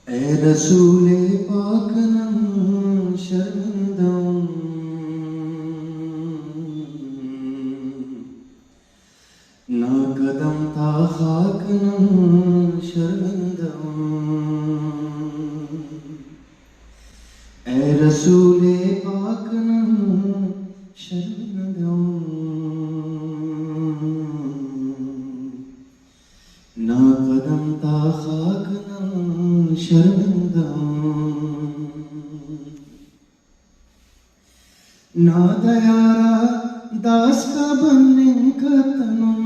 ए रसूले पाक नम शर्मिंदम ना कदम था खाक नम शर्मिंदम ए रसूले पाक नम शर्मिंदम ना कदम था खाक नम शर्मिंदम ना दयारा दास का बनने का तनम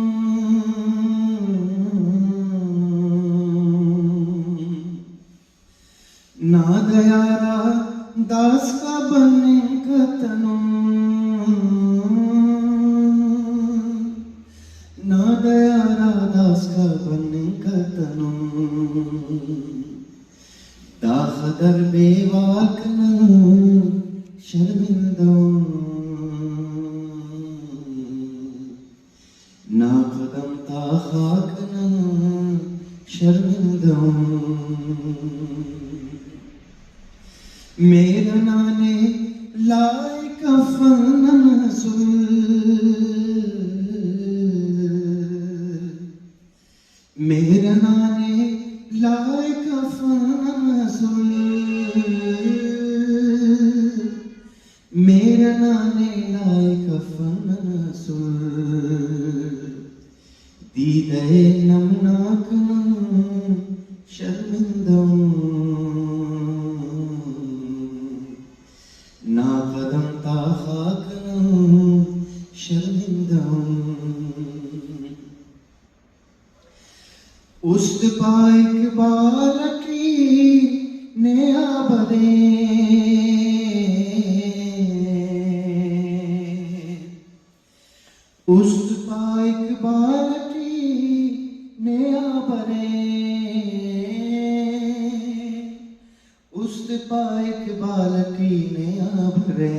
ना दयारा दास का बनने का तनम ना दयारा दास का बनने का तनम दाखदर बेवाक शर्मिंदम ना कदम ता खाक शर्मिंदम मेरा नाने लाए कफन नज़ुल मेरा नाने लाए कफन नज़ुल मेरा नाने लाए कफन नज़ुल दीदे नमनाक शर्मिंदम ना कदम ता खाक शर्मिंदम उस्त पाइक बालकी ने आबरे उस्त पाइक बालकी ने आबरे उस्त पाइक बालकी ने आबरे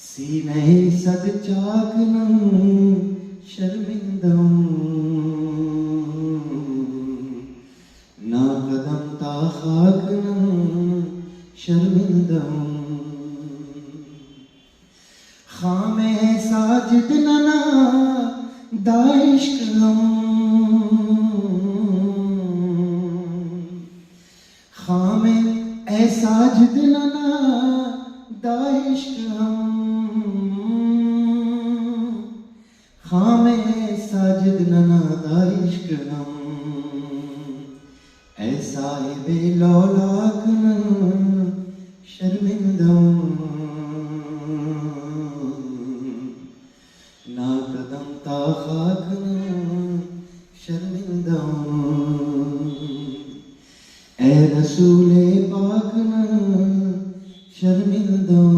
सीने सद चाकनम शर्मिंदम ना कदम ता खाक शर्मिंदम खामे साजिद नना दाइश्क हम खामे ए साजिद नना दाइश्क हम खामे साजिद नना दाइश्क हम ऐसा बे लौलाक शर्मिंदम ना कदम ता खाक शर्मिंदम ए रसूले पाक शर्मिंदम